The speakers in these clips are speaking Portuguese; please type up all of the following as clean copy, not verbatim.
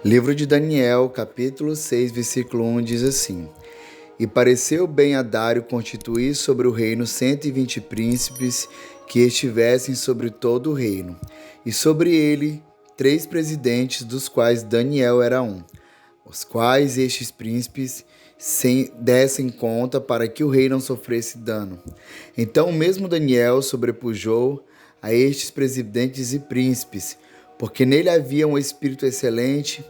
Livro de Daniel, capítulo 6, versículo 1 diz assim: E pareceu bem a Dário constituir sobre o reino 120 príncipes que estivessem sobre todo o reino, e sobre ele 3 presidentes, dos quais Daniel era um, os quais estes príncipes dessem conta para que o rei não sofresse dano. Então o mesmo Daniel sobrepujou a estes presidentes e príncipes, porque nele havia um espírito excelente,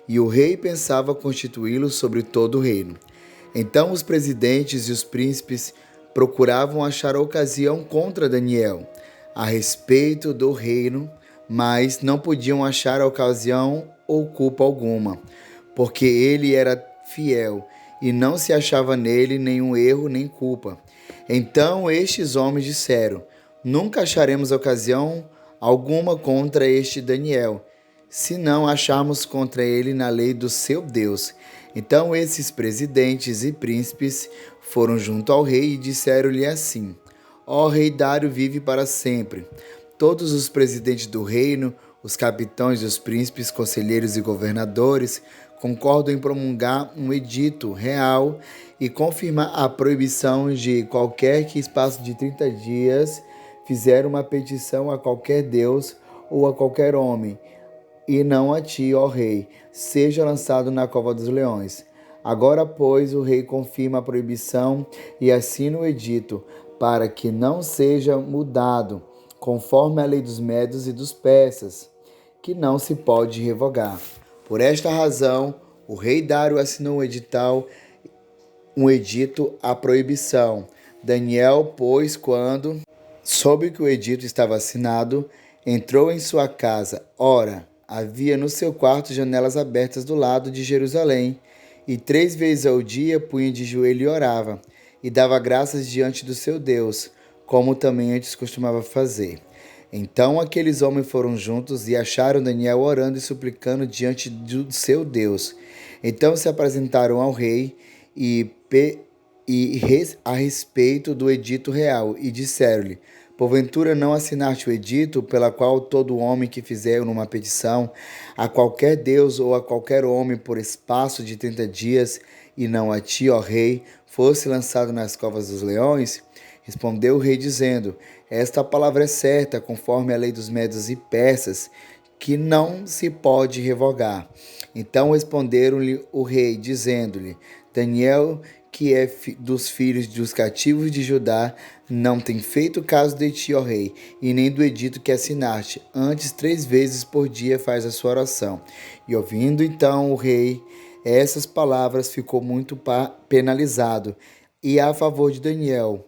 e o rei pensava constituí-lo sobre todo o reino. Então os presidentes e os príncipes procuravam achar ocasião contra Daniel a respeito do reino, mas não podiam achar ocasião ou culpa alguma, porque ele era fiel e não se achava nele nenhum erro nem culpa. Então estes homens disseram: Nunca acharemos ocasião alguma contra este Daniel, se não acharmos contra ele na lei do seu Deus. Então esses presidentes e príncipes foram junto ao rei e disseram-lhe assim: Ó rei Dário, vive para sempre. Todos os presidentes do reino, os capitães dos príncipes, conselheiros e governadores concordam em promulgar um edito real e confirmar a proibição de qualquer que, espaço de 30 dias, fizer uma petição a qualquer deus ou a qualquer homem, e não a ti, ó rei, seja lançado na cova dos leões. Agora, pois, o rei confirma a proibição e assina o edito, para que não seja mudado, conforme a lei dos medos e dos persas, que não se pode revogar. Por esta razão, o rei Dário assinou um edito à proibição. Daniel, pois, quando soube que o edito estava assinado, entrou em sua casa. Ora, havia no seu quarto janelas abertas do lado de Jerusalém, e 3 vezes ao dia punha de joelho e orava, e dava graças diante do seu Deus, como também antes costumava fazer. Então aqueles homens foram juntos e acharam Daniel orando e suplicando diante do seu Deus. Então se apresentaram ao rei a respeito do edito real, e disseram-lhe: Porventura não assinaste o edito, pela qual todo homem que fizer uma petição a qualquer deus ou a qualquer homem por espaço de 30 dias, e não a ti, ó rei, fosse lançado nas covas dos leões? Respondeu o rei, dizendo: Esta palavra é certa, conforme a lei dos medos e persas, que não se pode revogar. Então responderam-lhe o rei, dizendo-lhe: Daniel, que é dos filhos dos cativos de Judá, não tem feito caso de ti, ó rei, e nem do edito que assinaste. Antes, 3 vezes por dia faz a sua oração. E ouvindo então o rei essas palavras, ficou muito penalizado. E a favor de Daniel,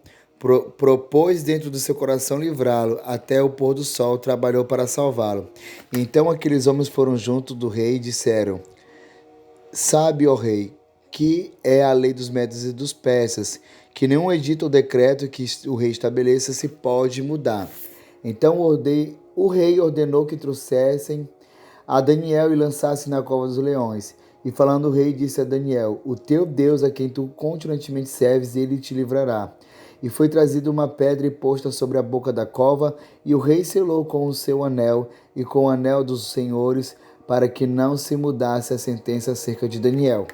propôs dentro do seu coração livrá-lo, até o pôr do sol trabalhou para salvá-lo. Então aqueles homens foram junto do rei e disseram: Sabe, ó rei, que é a lei dos medos e dos persas, que nenhum edito ou decreto que o rei estabeleça se pode mudar. Então o rei ordenou que trouxessem a Daniel e lançassem na cova dos leões. E falando o rei, disse a Daniel: O teu Deus, a quem tu continuamente serves, ele te livrará. E foi trazida uma pedra e posta sobre a boca da cova, e o rei selou com o seu anel e com o anel dos senhores, para que não se mudasse a sentença acerca de Daniel.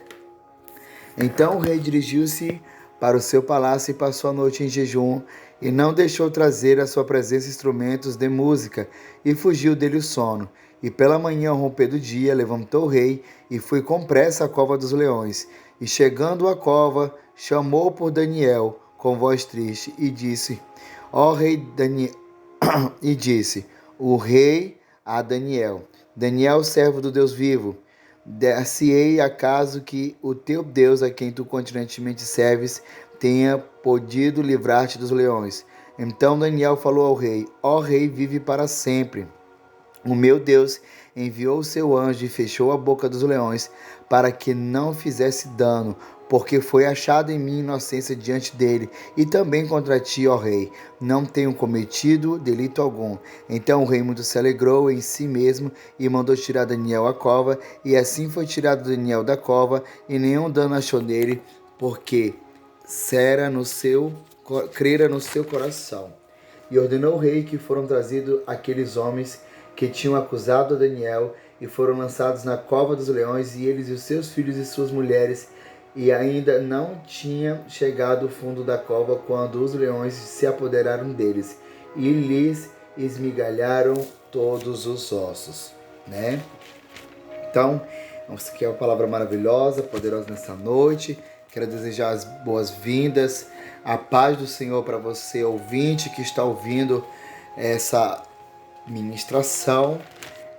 Então o rei dirigiu-se para o seu palácio e passou a noite em jejum, e não deixou trazer à sua presença instrumentos de música, e fugiu dele o sono. E pela manhã, ao romper do dia, levantou o rei e foi com pressa à cova dos leões. E chegando à cova, chamou por Daniel com voz triste e disse: Ó rei Daniel, e disse o rei a Daniel: Daniel, servo do Deus vivo, dar-se-ei acaso que o teu Deus, a quem tu continuamente serves, tenha podido livrar-te dos leões? Então Daniel falou ao rei: Ó rei, vive para sempre. O meu Deus enviou o seu anjo e fechou a boca dos leões, para que não fizesse dano, porque foi achado em mim inocência diante dele, e também contra ti, ó rei, não tenho cometido delito algum. Então o rei muito se alegrou em si mesmo e mandou tirar Daniel à cova, e assim foi tirado Daniel da cova, e nenhum dano achou nele, porque crera no seu coração. E ordenou o rei que foram trazidos aqueles homens que tinham acusado Daniel, e foram lançados na cova dos leões, e eles e os seus filhos e suas mulheres, e ainda não tinha chegado ao fundo da cova quando os leões se apoderaram deles e lhes esmigalharam todos os ossos, né? Então, essa aqui é uma palavra maravilhosa, poderosa nessa noite. Quero desejar as boas-vindas, a paz do Senhor para você, ouvinte, que está ouvindo essa ministração.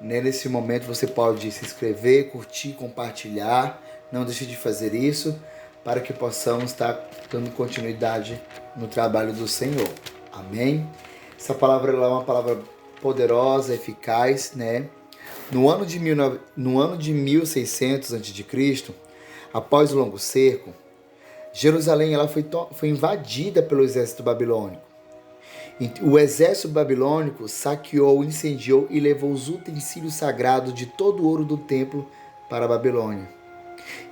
Nesse momento você pode se inscrever, curtir, compartilhar. Não deixe de fazer isso para que possamos estar dando continuidade no trabalho do Senhor. Amém? Essa palavra é uma palavra poderosa, eficaz, né? No ano de 1600 a.C., após o longo cerco, Jerusalém ela foi invadida pelo exército babilônico. O exército babilônico saqueou, incendiou e levou os utensílios sagrados de todo o ouro do templo para a Babilônia.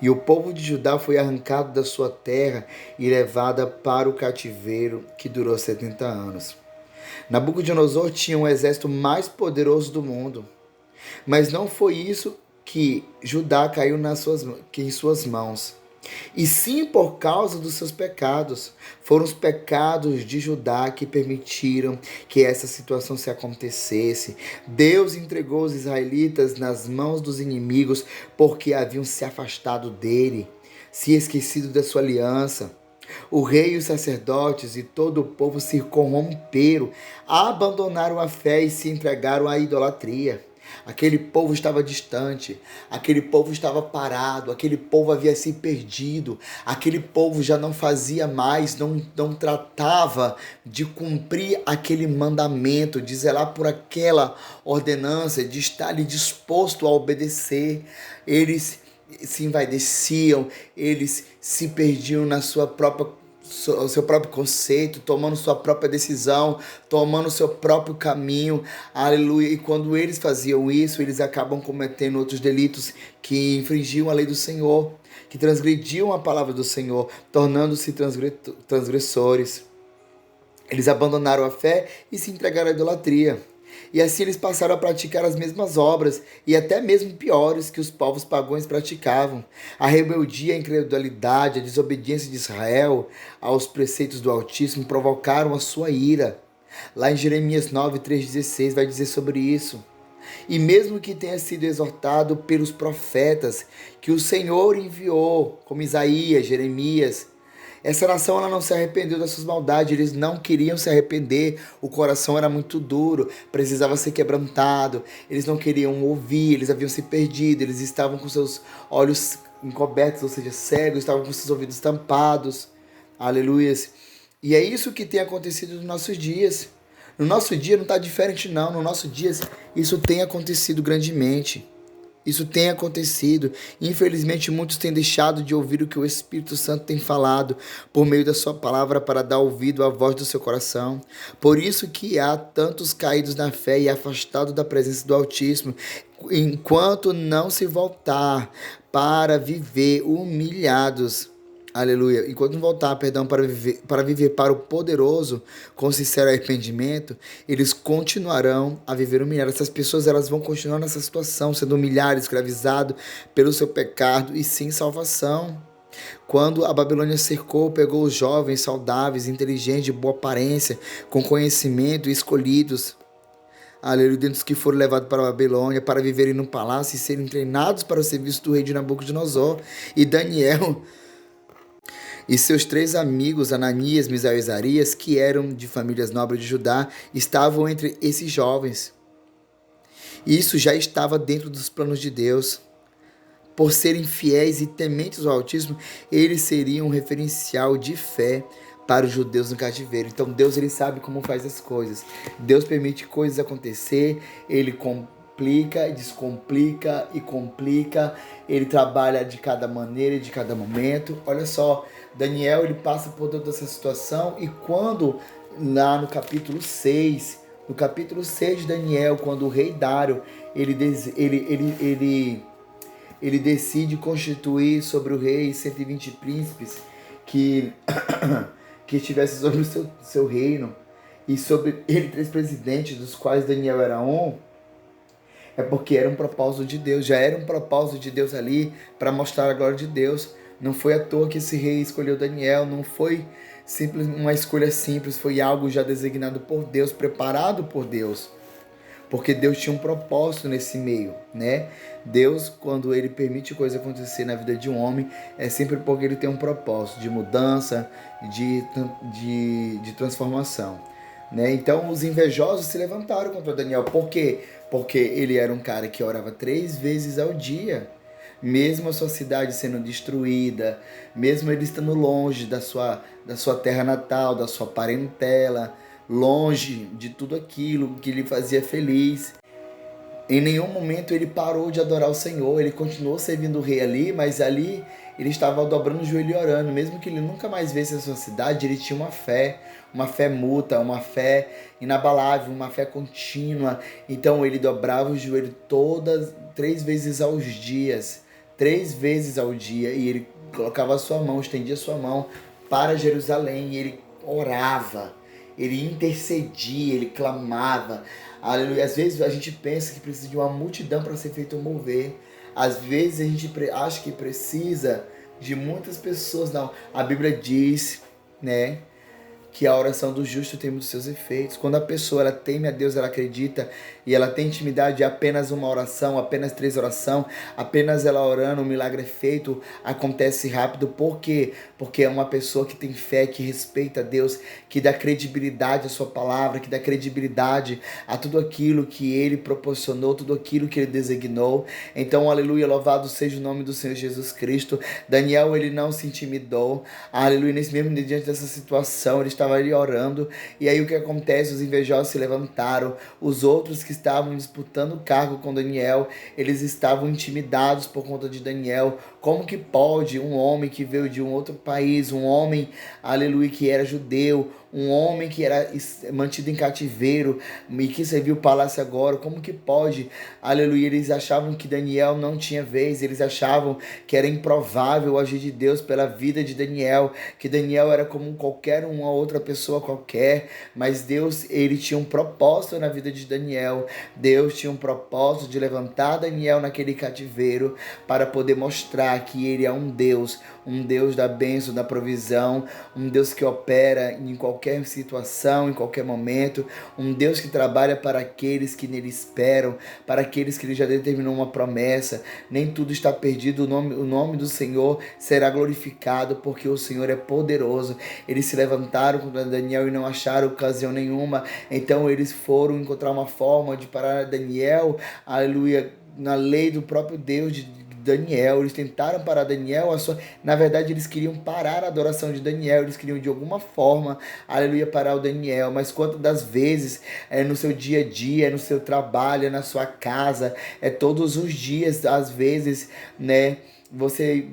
E o povo de Judá foi arrancado da sua terra e levado para o cativeiro, que durou 70 anos. Nabucodonosor tinha um exército mais poderoso do mundo. Mas não foi isso que Judá caiu em suas mãos, e sim por causa dos seus pecados. Foram os pecados de Judá que permitiram que essa situação se acontecesse. Deus entregou os israelitas nas mãos dos inimigos porque haviam se afastado dele, se esquecido da sua aliança. O rei e os sacerdotes e todo o povo se corromperam, abandonaram a fé e se entregaram à idolatria. Aquele povo estava distante, aquele povo estava parado, aquele povo havia se perdido, aquele povo já não fazia mais, não tratava de cumprir aquele mandamento, de zelar por aquela ordenança, de estar ali disposto a obedecer. Eles se envaideciam, eles se perdiam na o seu próprio conceito, tomando sua própria decisão, tomando seu próprio caminho, aleluia. E quando eles faziam isso, eles acabam cometendo outros delitos que infringiam a lei do Senhor, que transgrediam a palavra do Senhor, tornando-se transgressores. Eles abandonaram a fé e se entregaram à idolatria. E assim eles passaram a praticar as mesmas obras, e até mesmo piores que os povos pagãos praticavam. A rebeldia, a incredulidade, a desobediência de Israel aos preceitos do Altíssimo provocaram a sua ira. Lá em Jeremias 9, 3,16 vai dizer sobre isso. E mesmo que tenha sido exortado pelos profetas que o Senhor enviou, como Isaías, Jeremias, essa nação ela não se arrependeu das suas maldades, eles não queriam se arrepender, o coração era muito duro, precisava ser quebrantado, eles não queriam ouvir, eles haviam se perdido, eles estavam com seus olhos encobertos, ou seja, cegos, estavam com seus ouvidos tampados, aleluias. E é isso que tem acontecido nos nossos dias. No nosso dia não está diferente não, no nosso dia isso tem acontecido grandemente. Isso tem acontecido. Infelizmente, muitos têm deixado de ouvir o que o Espírito Santo tem falado por meio da sua palavra para dar ouvido à voz do seu coração. Por isso que há tantos caídos na fé e afastados da presença do Altíssimo, enquanto não se voltar para viver humilhados. Aleluia. Enquanto não voltar, perdão, para viver para o poderoso com sincero arrependimento, eles continuarão a viver humilhados. Essas pessoas elas vão continuar nessa situação, sendo humilhadas, escravizadas pelo seu pecado e sem salvação. Quando a Babilônia cercou, pegou os jovens, saudáveis, inteligentes, de boa aparência, com conhecimento e escolhidos, aleluia, dentre os que foram levados para a Babilônia para viverem no palácio e serem treinados para o serviço do rei de Nabucodonosor. E Daniel e seus 3 amigos, Ananias, Misael e Azarias, que eram de famílias nobres de Judá, estavam entre esses jovens. E isso já estava dentro dos planos de Deus. Por serem fiéis e tementes ao Altíssimo, eles seriam um referencial de fé para os judeus no cativeiro. Então Deus ele sabe como faz as coisas. Deus permite coisas acontecer, ele complica, descomplica e complica. Ele trabalha de cada maneira e de cada momento. Olha só, Daniel ele passa por toda essa situação e quando lá no capítulo 6 de Daniel, quando o rei Dário ele decide constituir sobre o rei 120 príncipes que estivessem sobre o seu reino, e sobre ele 3 presidentes, dos quais Daniel era um. É porque era um propósito de Deus, já era um propósito de Deus ali para mostrar a glória de Deus. Não foi à toa que esse rei escolheu Daniel, não foi simples, uma escolha simples, foi algo já designado por Deus, preparado por Deus. Porque Deus tinha um propósito nesse meio, né? Deus, quando ele permite coisa acontecer na vida de um homem, é sempre porque ele tem um propósito de mudança, de transformação, né? Então os invejosos se levantaram contra Daniel. Por quê? Porque ele era um cara que orava 3 vezes ao dia. Mesmo a sua cidade sendo destruída, mesmo ele estando longe da sua terra natal, da sua parentela, longe de tudo aquilo que lhe fazia feliz. Em nenhum momento ele parou de adorar o Senhor, ele continuou servindo o rei ali, mas ali ele estava dobrando o joelho e orando. Mesmo que ele nunca mais visse a sua cidade, ele tinha uma fé mútua, uma fé inabalável, uma fé contínua. Então ele dobrava o joelho 3 vezes aos dias, 3 vezes ao dia, e ele colocava a sua mão, estendia a sua mão para Jerusalém, e ele orava, ele intercedia, ele clamava. Aleluia. Às vezes a gente pensa que precisa de uma multidão para ser feito um mover. Às vezes a gente acha que precisa de muitas pessoas. Não, a Bíblia diz, né, que a oração do justo tem muitos seus efeitos. Quando a pessoa ela teme a Deus, ela acredita e ela tem intimidade, apenas uma oração, apenas 3 orações, apenas ela orando, o milagre é feito, acontece rápido. Por quê? Porque é uma pessoa que tem fé, que respeita a Deus, que dá credibilidade à sua palavra, que dá credibilidade a tudo aquilo que ele proporcionou, tudo aquilo que ele designou. Então, aleluia, louvado seja o nome do Senhor Jesus Cristo. Daniel, ele não se intimidou, aleluia, nesse mesmo dia, diante dessa situação, ele estava ali orando, e aí o que acontece? Os invejosos se levantaram, os outros que estavam disputando o cargo com Daniel, eles estavam intimidados por conta de Daniel. Como que pode um homem que veio de um outro país, um homem, aleluia, que era judeu, um homem que era mantido em cativeiro e que serviu o palácio agora, como que pode, aleluia? Eles achavam que Daniel não tinha vez, eles achavam que era improvável o agir de Deus pela vida de Daniel, que Daniel era como qualquer uma outra pessoa qualquer, mas Deus, ele tinha um propósito na vida de Daniel. Deus tinha um propósito de levantar Daniel naquele cativeiro para poder mostrar que ele é um Deus da bênção, da provisão, um Deus que opera em qualquer situação, em qualquer momento, um Deus que trabalha para aqueles que nele esperam, para aqueles que ele já determinou uma promessa. Nem tudo está perdido, o nome do Senhor será glorificado, porque o Senhor é poderoso. Eles se levantaram contra Daniel e não acharam ocasião nenhuma, então eles foram encontrar uma forma de parar Daniel, aleluia, na lei do próprio Deus de Daniel. Eles tentaram parar Daniel, na verdade eles queriam parar a adoração de Daniel, eles queriam de alguma forma, aleluia, parar o Daniel. Mas quantas das vezes no seu dia a dia, no seu trabalho, na sua casa, todos os dias, às vezes, né, você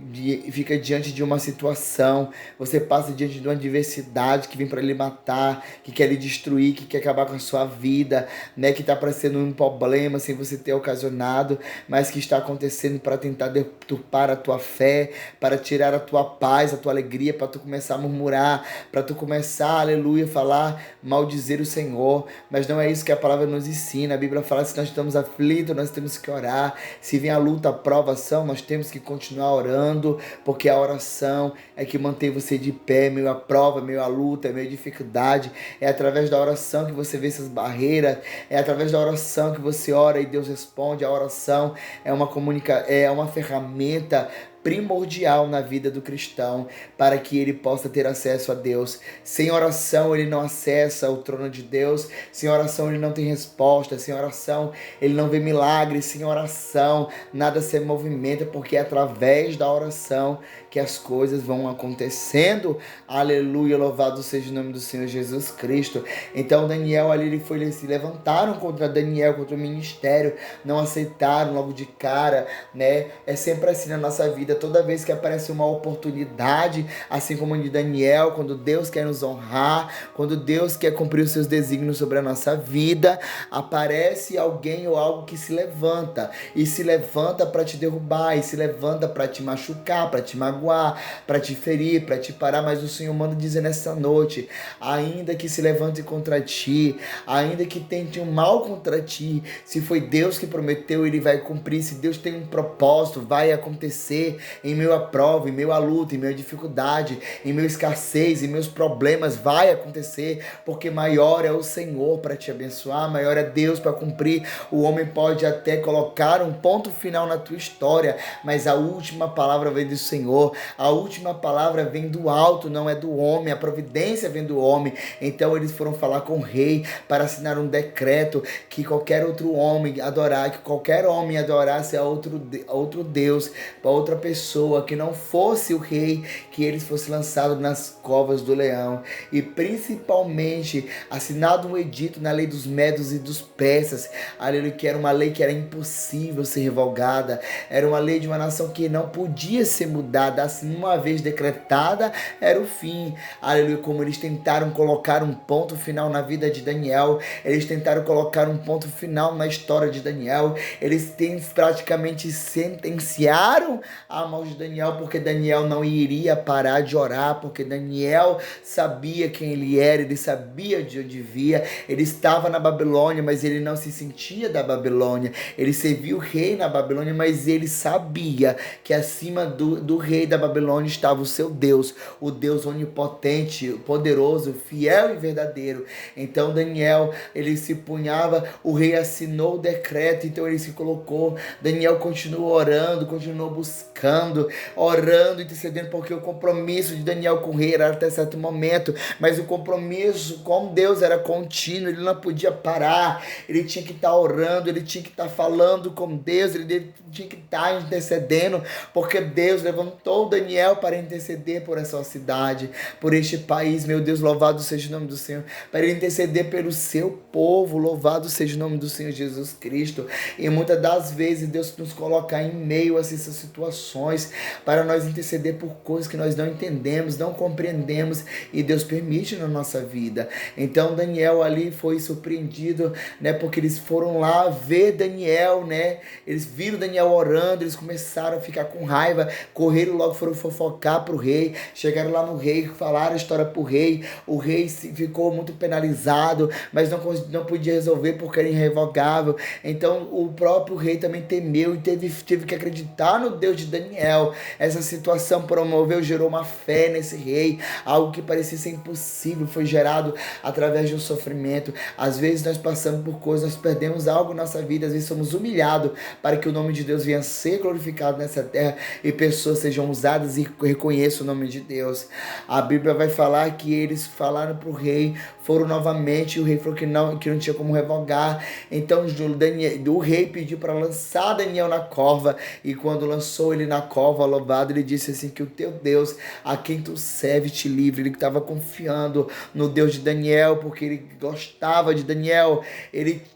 fica diante de uma situação, você passa diante de uma adversidade que vem para lhe matar, que quer lhe destruir, que quer acabar com a sua vida, né? Que está parecendo um problema sem você ter ocasionado, mas que está acontecendo para tentar deturpar a tua fé, para tirar a tua paz, a tua alegria, para tu começar a murmurar, para tu começar, aleluia, falar, maldizer o Senhor. Mas não é isso que a palavra nos ensina. A Bíblia fala que se nós estamos aflitos, nós temos que orar. Se vem a luta, a provação, nós temos que continuar orando, porque a oração é que mantém você de pé, meio à prova, meio à luta, meio à dificuldade. É através da oração que você vê essas barreiras, é através da oração que você ora e Deus responde. A oração é uma ferramenta primordial na vida do cristão para que ele possa ter acesso a Deus. Sem oração ele não acessa o trono de Deus, sem oração ele não tem resposta, sem oração ele não vê milagres, sem oração nada se movimenta, porque é através da oração que as coisas vão acontecendo. Aleluia, louvado seja o nome do Senhor Jesus Cristo. Então Daniel ali, eles se levantaram contra Daniel, contra o ministério, não aceitaram logo de cara, né? É sempre assim na nossa vida. toda vez que aparece uma oportunidade, assim como de Daniel, quando Deus quer nos honrar, quando Deus quer cumprir os seus desígnios sobre a nossa vida, aparece alguém ou algo que se levanta, e se levanta para te derrubar, e se levanta para te machucar, para te magoar, para te ferir, para te parar. Mas o Senhor manda dizer nessa noite: ainda que se levante contra ti, ainda que tente um mal contra ti, se foi Deus que prometeu, Ele vai cumprir. Se Deus tem um propósito, vai acontecer. Em meio à prova, em meio à luta, em meio à dificuldade, em meio à escassez, em meus problemas, vai acontecer, porque maior é o Senhor para te abençoar, maior é Deus para cumprir. O homem pode até colocar um ponto final na tua história, mas a última palavra vem do Senhor, a última palavra vem do alto, não é do homem, a providência vem do homem. Então eles foram falar com o rei para assinar um decreto que qualquer outro homem adorar, que qualquer homem adorasse a outro Deus, para outra pessoa que não fosse o rei, que eles fossem lançados nas covas do leão. E principalmente assinado um edito na lei dos medos e dos persas, aleluia, que era uma lei que era impossível ser revogada, era uma lei de uma nação que não podia ser mudada, assim, uma vez decretada, era o fim, aleluia. Como eles tentaram colocar um ponto final na vida de Daniel, eles tentaram colocar um ponto final na história de Daniel, eles praticamente sentenciaram a morte de Daniel, porque Daniel não iria parar de orar, porque Daniel sabia quem ele era, ele sabia de onde via, ele estava na Babilônia, mas ele não se sentia da Babilônia, ele servia o rei na Babilônia, mas ele sabia que acima do rei da Babilônia estava o seu Deus, o Deus onipotente, poderoso, fiel e verdadeiro. Então Daniel, ele se punhava, o rei assinou o decreto, então ele se colocou. Daniel continuou orando, continuou buscando, orando, intercedendo, porque o compromisso de Daniel com o rei era até certo momento, mas o compromisso com Deus era contínuo, ele não podia parar, ele tinha que estar orando, ele tinha que estar falando com Deus, ele tinha que estar intercedendo, porque Deus levantou Daniel para interceder por essa cidade, por este país. Meu Deus, louvado seja o nome do Senhor, para ele interceder pelo seu povo, louvado seja o nome do Senhor Jesus Cristo. E muitas das vezes Deus nos coloca em meio a essas situações para nós interceder por coisas que nós não entendemos, não compreendemos, e Deus permite na nossa vida. Então Daniel ali foi surpreendido, né, porque eles foram lá ver Daniel, né, eles viram Daniel orando, eles começaram a ficar com raiva, correram logo, foram fofocar pro rei, chegaram lá no rei, falaram a história pro rei, o rei ficou muito penalizado, mas não podia resolver porque era irrevogável. Então o próprio rei também temeu e teve que acreditar no Deus de Daniel. Essa situação promoveu, gerou uma fé nesse rei, algo que parecia ser impossível, foi gerado através de um sofrimento. Às vezes nós passamos por coisas, nós perdemos algo na nossa vida, às vezes somos humilhados para que o nome de Deus venha a ser glorificado nessa terra e pessoas sejam usadas e reconheçam o nome de Deus. A Bíblia vai falar que eles falaram para o rei, foram novamente, e o rei falou que não tinha como revogar. Então o rei pediu para lançar Daniel na cova, e quando lançou ele na cova, louvado, ele disse assim: que o teu Deus, a quem tu serve, te livre. Ele estava confiando no Deus de Daniel, porque ele gostava de Daniel.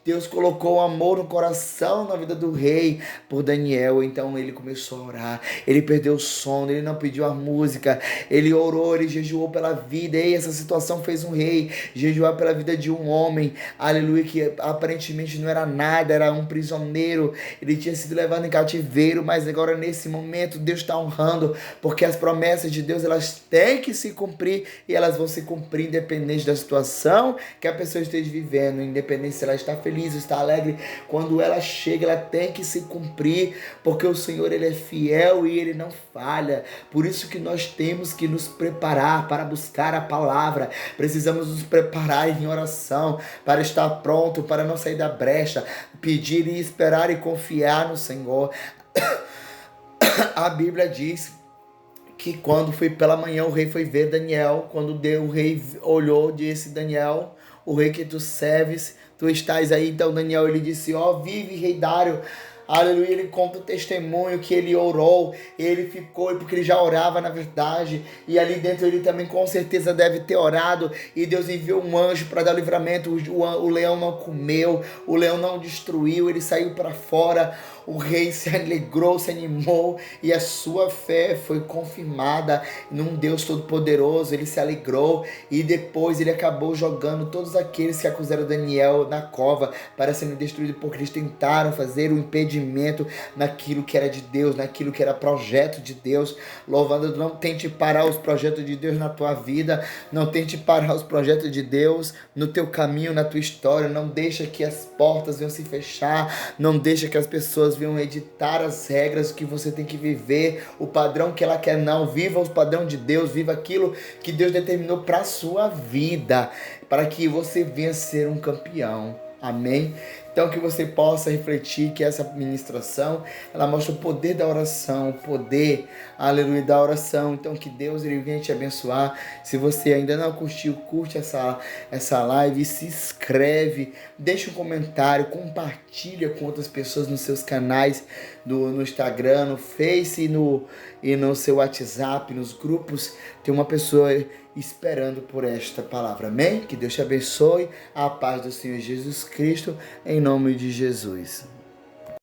Deus colocou um amor no coração, na vida do rei, por Daniel. Então ele começou a orar, ele perdeu o sono, ele não pediu a música, ele orou, ele jejuou pela vida. E essa situação fez um rei jejuar pela vida de um homem, aleluia, que aparentemente não era nada, era um prisioneiro, ele tinha sido levado em cativeiro, mas agora nesse momento Deus está honrando, porque as promessas de Deus, elas têm que se cumprir, e elas vão se cumprir independente da situação que a pessoa esteja vivendo, independente se ela está feliz ou está alegre. Quando ela chega, ela tem que se cumprir, porque o Senhor, ele é fiel e ele não falha. Por isso que nós temos que nos preparar para buscar a palavra, precisamos nos preparar em oração para estar pronto, para não sair da brecha, pedir e esperar e confiar no Senhor. A Bíblia diz que quando foi pela manhã, o rei foi ver Daniel. Quando o rei olhou, disse: Daniel, o rei que tu serves, tu estás aí. Então Daniel, ele disse: ó, vive rei Dário. Aleluia, ele conta o testemunho que ele orou, ele ficou, porque ele já orava na verdade, e ali dentro ele também com certeza deve ter orado, e Deus enviou um anjo para dar livramento. O leão não comeu, o leão não destruiu, ele saiu para fora, o rei se alegrou, se animou e a sua fé foi confirmada num Deus Todo-Poderoso. Ele se alegrou e depois ele acabou jogando todos aqueles que acusaram Daniel na cova para serem destruídos, porque eles tentaram fazer um impedimento naquilo que era de Deus, naquilo que era projeto de Deus. Louvado, não tente parar os projetos de Deus na tua vida, não tente parar os projetos de Deus no teu caminho, na tua história. Não deixa que as portas venham se fechar, não deixa que as pessoas venham editar as regras que você tem que viver, o padrão que ela quer. Não, viva o padrão de Deus, viva aquilo que Deus determinou para a sua vida, para que você venha ser um campeão. Amém? Então que você possa refletir que essa ministração, ela mostra o poder da oração, o poder, aleluia, da oração. Então que Deus ele venha te abençoar. Se você ainda não curtiu, curte essa live, se inscreve, deixa um comentário, compartilha com outras pessoas nos seus canais, no Instagram, no Face e no seu WhatsApp, nos grupos. Tem uma pessoa esperando por esta palavra. Amém? Que Deus te abençoe. A paz do Senhor Jesus Cristo, em nome de Jesus.